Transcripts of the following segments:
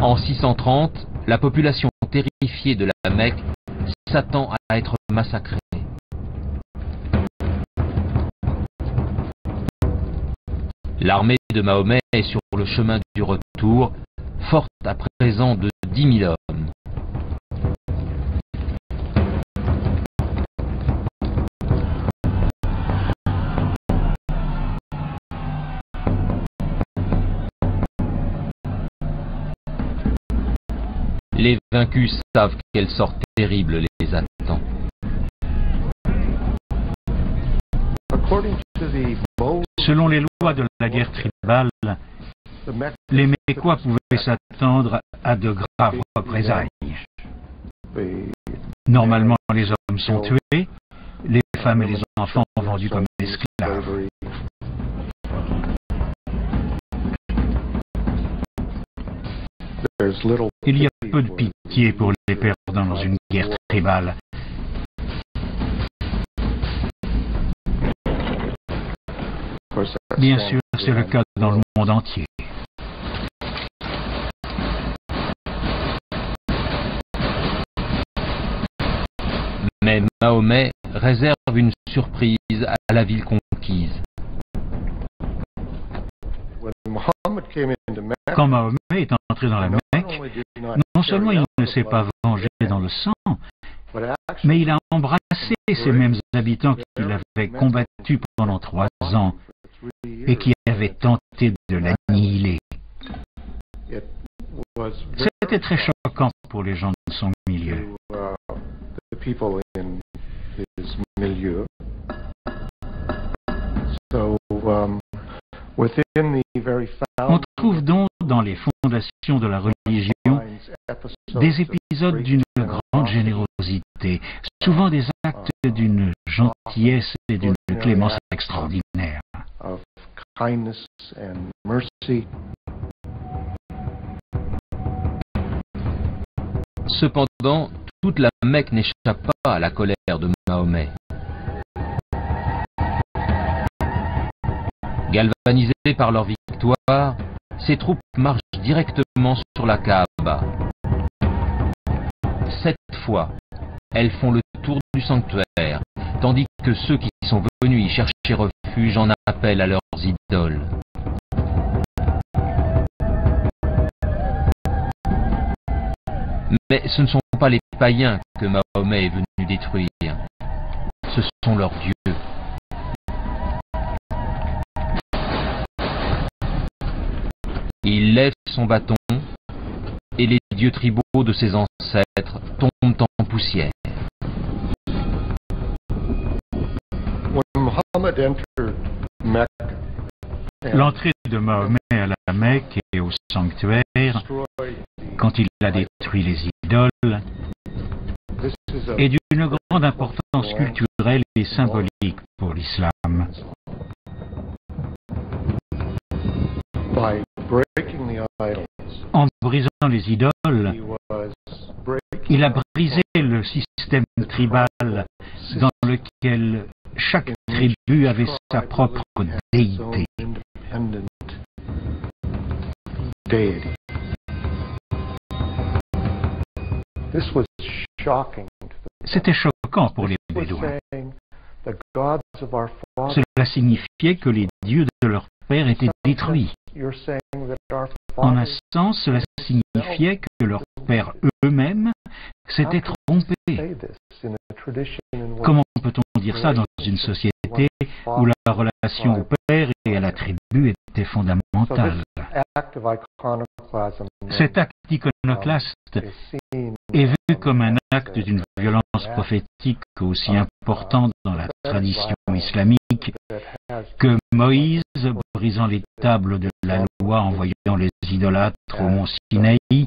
En 630, la population terrifiée de la Mecque s'attend à être massacrée. L'armée de Mahomet est sur le chemin du retour, forte à présent de 10 000 hommes. Les vaincus savent quel sort terrible les attend. Selon les lois de la guerre tribale, les Mécois pouvaient s'attendre à de graves représailles. Normalement, les hommes sont tués, les femmes et les enfants vendus comme esclaves. Il y a peu de pitié pour les perdants dans une guerre tribale. Bien sûr, c'est le cas dans le monde entier. Mais Mahomet réserve une surprise à la ville conquise. Quand Mahomet est entré dans la Mecque, non seulement il ne s'est pas vengé dans le sang, mais il a embrassé ces mêmes habitants qu'il avait combattus pendant 3 ans et qui avaient tenté de l'annihiler. C'était très choquant pour les gens de son milieu. On trouve donc dans les fondations de la religion des épisodes d'une grande générosité, souvent des actes d'une gentillesse et d'une clémence extraordinaire. Cependant, toute la Mecque n'échappe pas à la colère de Mahomet. Galvanisées par leur victoire, ces troupes marchent directement sur la Kaaba. 7 fois, elles font le tour du sanctuaire, tandis que ceux qui sont venus y chercher refuge en appellent à leurs idoles. Mais ce ne sont pas les païens que Mahomet est venu détruire, ce sont leurs dieux. Il lève son bâton et les dieux tribaux de ses ancêtres tombent en poussière. L'entrée de Mahomet à la Mecque et au sanctuaire, quand il a détruit les idoles, est d'une grande importance culturelle et symbolique pour l'islam. En brisant les idoles, il a brisé le système tribal dans lequel chaque tribu avait sa propre déité. C'était choquant pour les Bédouins. Cela signifiait que les dieux de leur père étaient détruits. En un sens, cela signifiait que leurs pères eux-mêmes s'étaient trompés. Comment peut-on dire ça dans une société où la relation au père et à la tribu était fondamentale? Cet acte iconoclaste est vu comme un acte d'une violence prophétique aussi importante dans la tradition islamique que Moïse, brisant les tables de la loi en voyant les idolâtres au mont Sinaï,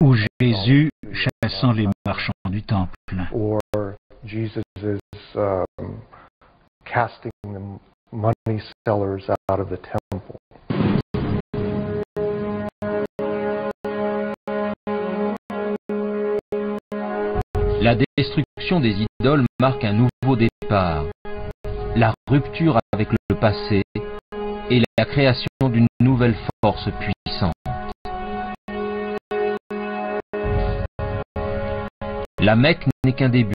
ou Jésus chassant les marchands du temple. La destruction des idoles marque un nouveau départ, la rupture avec le passé et la création d'une nouvelle force puissante. La Mecque n'est qu'un début.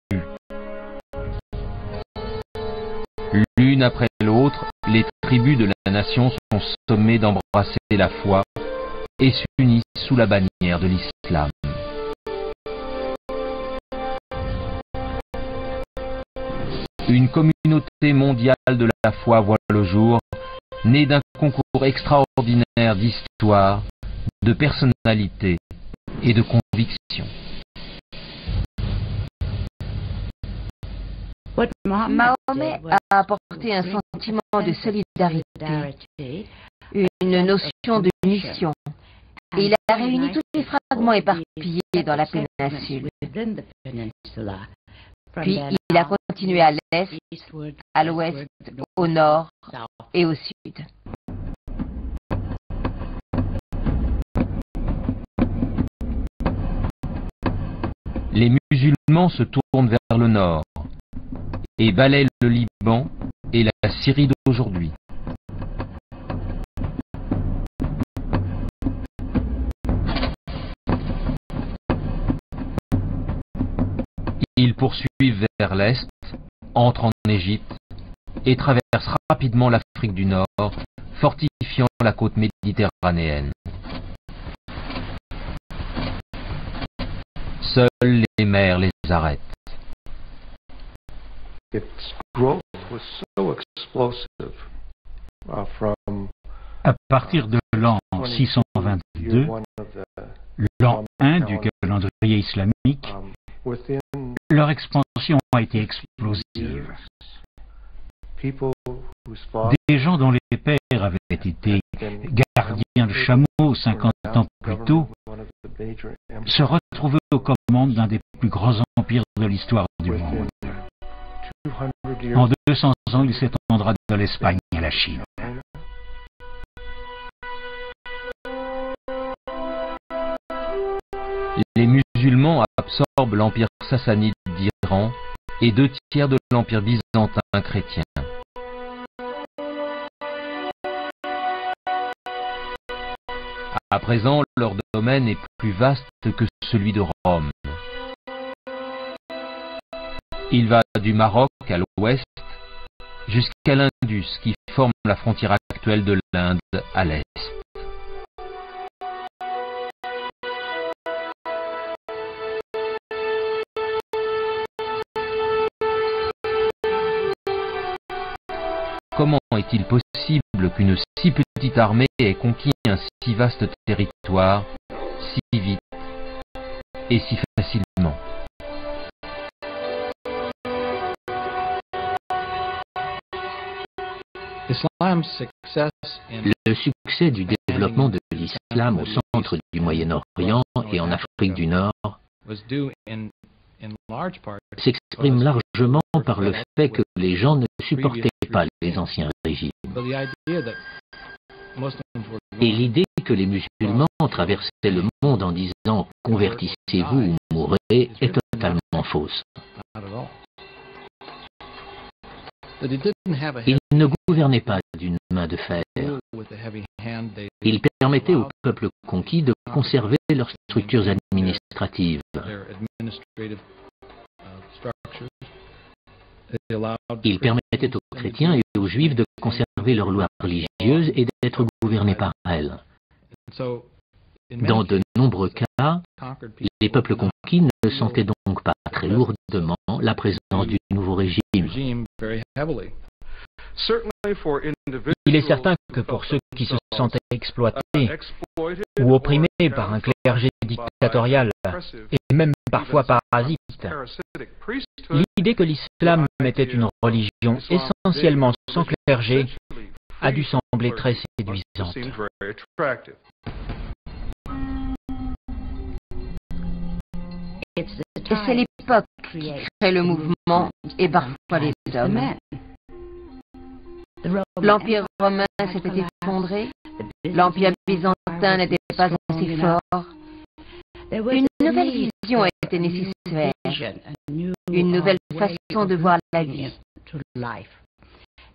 L'une après l'autre, les tribus de la nation sont sommées d'embrasser la foi et s'unissent sous la bannière de l'islam. Une communauté mondiale de la foi voit le jour, née d'un concours extraordinaire d'histoire, de personnalité et de conviction. Mahomet a apporté un sentiment de solidarité, une notion de mission, et il a réuni tous les fragments éparpillés dans la péninsule. Puis il a continué à l'est, à l'ouest, au nord et au sud. Les musulmans se tournent vers le nord et balaient le Liban et la Syrie d'aujourd'hui. Ils poursuivent vers l'est, entrent en Égypte et traversent rapidement l'Afrique du Nord, fortifiant la côte méditerranéenne. Seules les mers les arrêtent. À partir de l'an 622, l'an 1 du calendrier islamique, leur expansion a été explosive. Des gens dont les pères avaient été gardiens de chameaux 50 ans plus tôt se retrouvaient aux commandes d'un des plus grands empires de l'histoire du monde. En 200 ans, il s'étendra de l'Espagne à la Chine. Les musulmans absorbent l'empire sassanide d'Iran et 2/3 de l'empire byzantin chrétien. À présent, leur domaine est plus vaste que celui de Rome. Il va du Maroc à l'ouest jusqu'à l'Indus qui forme la frontière actuelle de l'Inde à l'est. Comment est-il possible qu'une si petite armée ait conquis un si vaste territoire, si vite et si facilement? Le succès du développement de l'islam au centre du Moyen-Orient et en Afrique du Nord s'exprime largement par le fait que les gens ne supportaient pas les anciens régimes. Et l'idée que les musulmans traversaient le monde en disant « convertissez-vous ou mourrez » est totalement fausse. Ils ne gouvernaient pas d'une main de fer. Ils permettaient aux peuples conquis de conserver leurs structures administratives. Ils permettaient aux chrétiens et aux juifs de conserver leurs lois religieuses et d'être gouvernés par elles. Dans de nombreux cas, les peuples conquis ne sentaient donc pas très lourdement la présence du nouveau régime. Il est certain que pour ceux qui se sentaient exploités ou opprimés par un clergé dictatorial et même parfois parasite, l'idée que l'islam était une religion essentiellement sans clergé a dû sembler très séduisante. C'est l'époque qui crée le mouvement et parfois les hommes. L'Empire romain s'était effondré, l'Empire byzantin n'était pas assez fort. Une nouvelle vision était nécessaire, une nouvelle façon de voir la vie.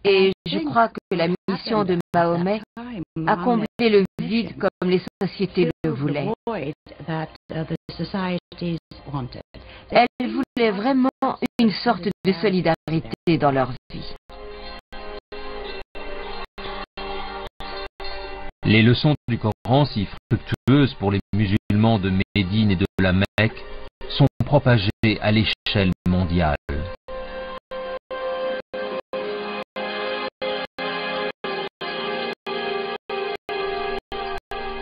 Et je crois que la mission de Mahomet a comblé le vide comme les sociétés le voulaient. Elle voulait vraiment une sorte de solidarité dans leur vie. Les leçons du Coran, si fructueuses pour les musulmans de Médine et de la Mecque, sont propagées à l'échelle mondiale.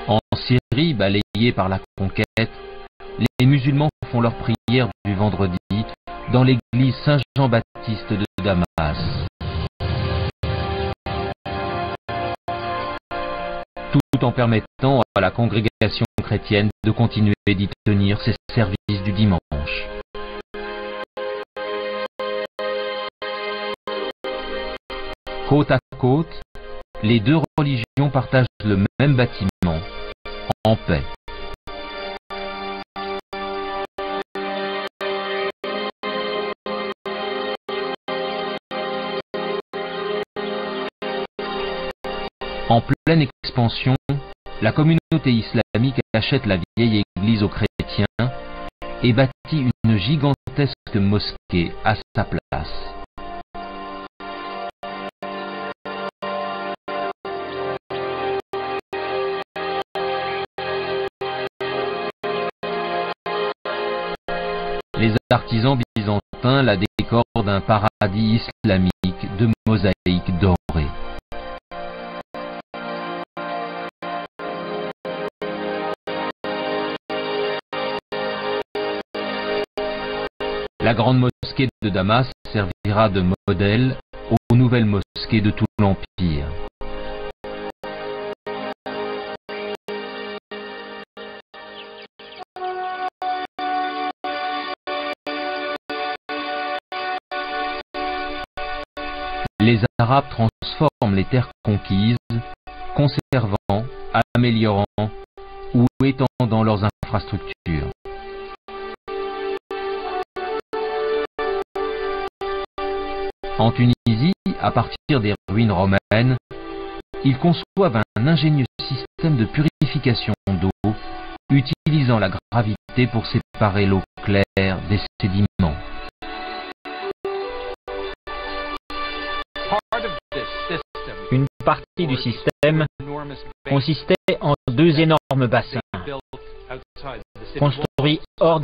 En Syrie, balayée par la conquête, les musulmans font leur prière du vendredi dans l'église Saint-Jean-Baptiste de Damas. Tout en permettant à la congrégation chrétienne de continuer d'y tenir ses services du dimanche. Côte à côte, les deux religions partagent le même bâtiment, en paix. En pleine expansion, la communauté islamique achète la vieille église aux chrétiens et bâtit une gigantesque mosquée à sa place. Les artisans byzantins la décorent d'un paradis islamique de mosaïques dorées. La grande mosquée de Damas servira de modèle aux nouvelles mosquées de tout l'Empire. Les Arabes transforment les terres conquises, conservant, améliorant ou étendant leurs infrastructures. En Tunisie, à partir des ruines romaines, ils conçoivent un ingénieux système de purification d'eau, utilisant la gravité pour séparer l'eau claire des sédiments. Une partie du système consistait en deux énormes bassins, construits hors